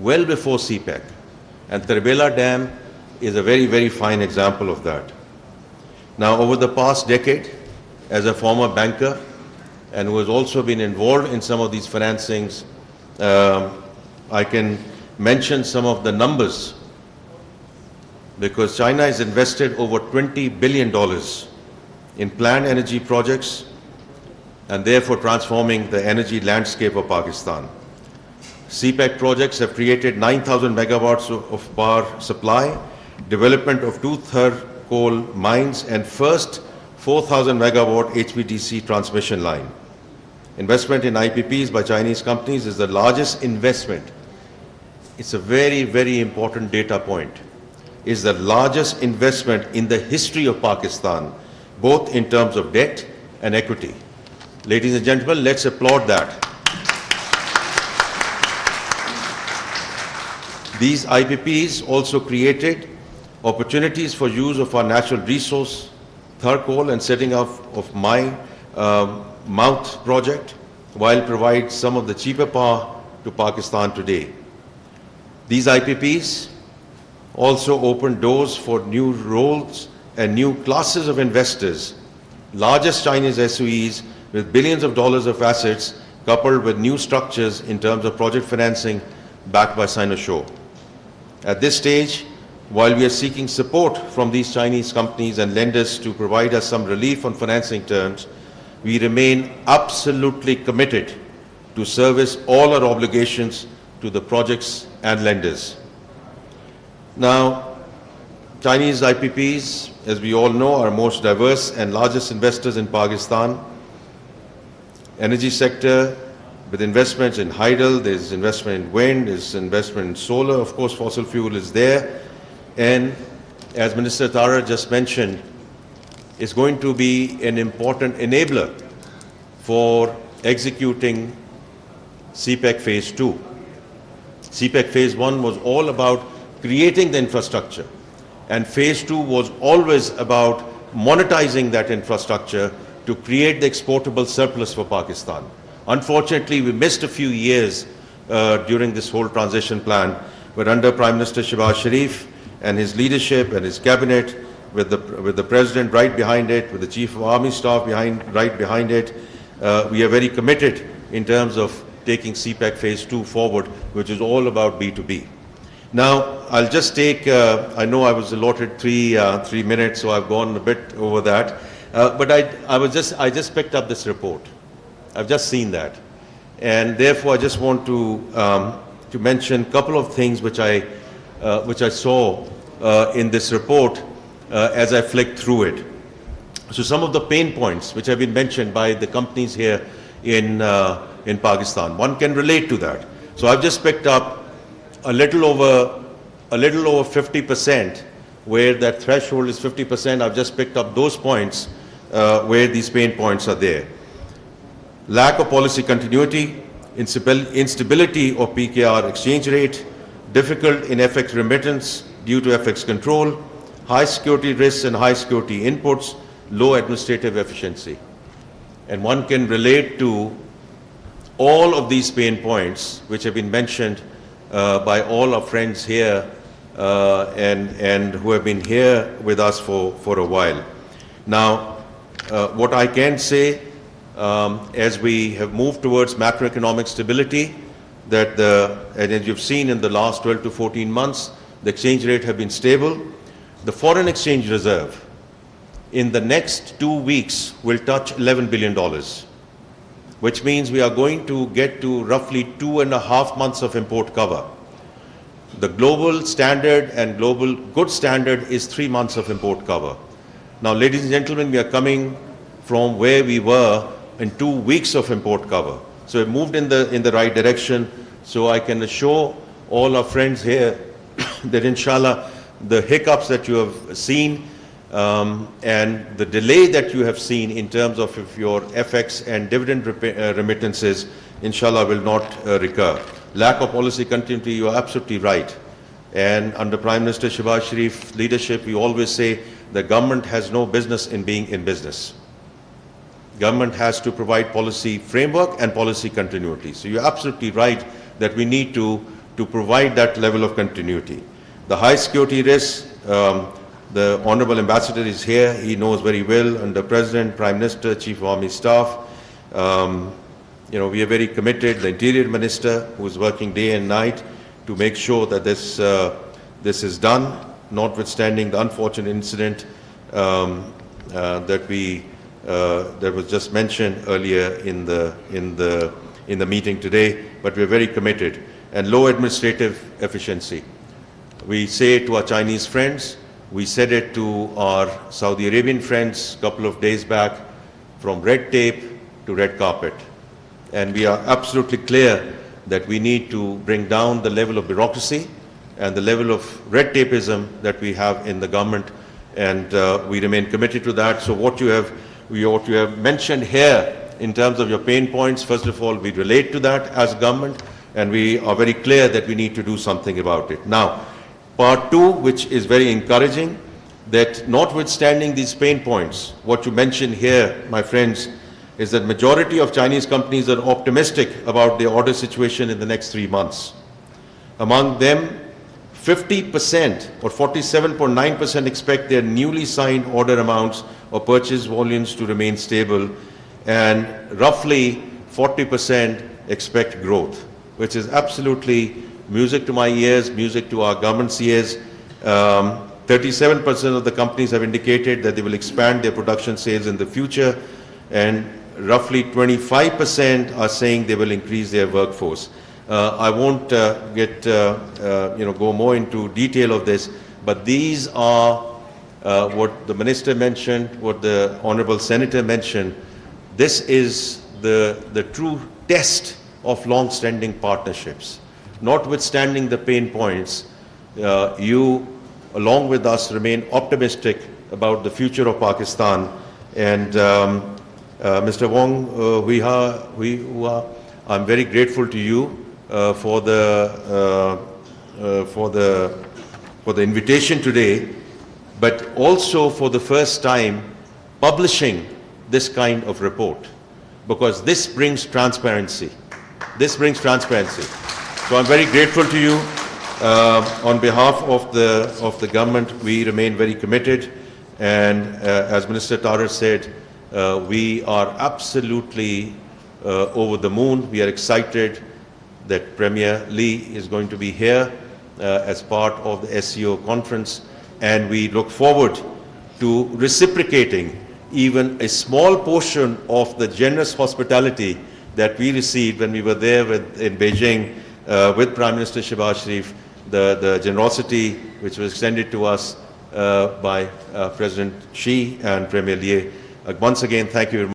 well before CPEC. And Terbela Dam is a very, very fine example of that. Now, over the past decade, as a former banker and who has also been involved in some of these financings, I can mention some of the numbers, because China has invested over $20 billion in planned energy projects and therefore transforming the energy landscape of Pakistan. CPEC projects have created 9,000 megawatts of power supply, development of 2 coal mines, and first 4,000 megawatt HVDC transmission line. Investment in IPPs by Chinese companies is the largest investment. It's a very, very important data point. It's the largest investment in the history of Pakistan, both in terms of debt and equity. Ladies and gentlemen, let's applaud that. These IPPs also created opportunities for use of our natural resource, coal, and setting up of my Mouth project, while provide some of the cheaper power to Pakistan today. These IPPs also open doors for new roles and new classes of investors, largest Chinese SOEs with billions of dollars of assets, coupled with new structures in terms of project financing backed by Sinosure. At this stage, while we are seeking support from these Chinese companies and lenders to provide us some relief on financing terms, we remain absolutely committed to service all our obligations to the projects and lenders. Now, Chinese IPPs, as we all know, are most diverse and largest investors in Pakistan. Energy sector, with investments in hydel, there's investment in wind, there's investment in solar, of course fossil fuel is there, and as Minister Tara just mentioned, is going to be an important enabler for executing CPEC Phase 2. CPEC Phase 1 was all about creating the infrastructure, and Phase 2 was always about monetizing that infrastructure to create the exportable surplus for Pakistan. Unfortunately, we missed a few years during this whole transition plan, but under Prime Minister Shehbaz Sharif and his leadership and his cabinet, with the President right behind it, with the Chief of Army Staff right behind it, we are very committed in terms of taking CPEC Phase 2 forward, which is all about B2B. Now, I'll just take, I know I was allotted three minutes, so I've gone a bit over that, but I just picked up this report. I've just seen that. And therefore, I just want to mention a couple of things which I saw in this report as I flicked through it. So some of the pain points which have been mentioned by the companies here in Pakistan, one can relate to that. So I've just picked up a little over 50%, where that threshold is 50%. I've just picked up those points where these pain points are there. Lack of policy continuity, instability of PKR exchange rate, difficult in FX remittance due to FX control, high security risks and high security inputs, low administrative efficiency. And one can relate to all of these pain points which have been mentioned by all our friends here and who have been here with us for a while. Now, what I can say, as we have moved towards macroeconomic stability, that and as you've seen in the last 12 to 14 months, the exchange rate have been stable. The foreign exchange reserve in the next 2 weeks will touch $11 billion, which means we are going to get to roughly 2.5 months of import cover. The global standard and global good standard is 3 months of import cover. Now, ladies and gentlemen, we are coming from where we were in 2 weeks of import cover. So we've moved in the right direction. So I can assure all our friends here that inshallah, the hiccups that you have seen and the delay that you have seen in terms of your FX and dividend remittances, inshallah, will not recur. Lack of policy continuity, you are absolutely right. And under Prime Minister Shehbaz Sharif's leadership, we always say the government has no business in being in business. Government has to provide policy framework and policy continuity. So you're absolutely right that we need to to provide that level of continuity. The high security risks, the Honorable Ambassador is here. He knows very well, under President, Prime Minister, Chief of Army Staff. We are very committed. The Interior Minister, who is working day and night to make sure that this is done, notwithstanding the unfortunate incident that was just mentioned earlier in the meeting today. But we are very committed. And low administrative efficiency. We say to our Chinese friends, we said it to our Saudi Arabian friends a couple of days back, from red tape to red carpet. And we are absolutely clear that we need to bring down the level of bureaucracy and the level of red tapeism that we have in the government, and we remain committed to that. So what you have mentioned here in terms of your pain points, first of all, we relate to that as government, and we are very clear that we need to do something about it. Now, part two, which is very encouraging, that notwithstanding these pain points, what you mentioned here, my friends, is that majority of Chinese companies are optimistic about their order situation in the next 3 months. Among them, 50% or 47.9% expect their newly signed order amounts or purchase volumes to remain stable, and roughly 40% expect growth, which is absolutely music to my ears, music to our government's ears. 37% of the companies have indicated that they will expand their production sales in the future, and roughly 25% are saying they will increase their workforce. I won't go more into detail of this, but these are what the Minister mentioned, what the Honorable Senator mentioned. This is the true test of long-standing partnerships. Notwithstanding the pain points, you, along with us, remain optimistic about the future of Pakistan. And Mr. Wong, I'm very grateful to you for the invitation today, but also for the first time publishing this kind of report, because this brings transparency. This brings transparency. So I'm very grateful to you. On behalf of the government, we remain very committed, and as Minister Tarar said, we are absolutely over the moon. We are excited that Premier Lee is going to be here as part of the SCO conference, and we look forward to reciprocating even a small portion of the generous hospitality that we received when we were there in Beijing with Prime Minister Shehbaz Sharif, the generosity which was extended to us by President Xi and Premier Lee. Once again, thank you very much.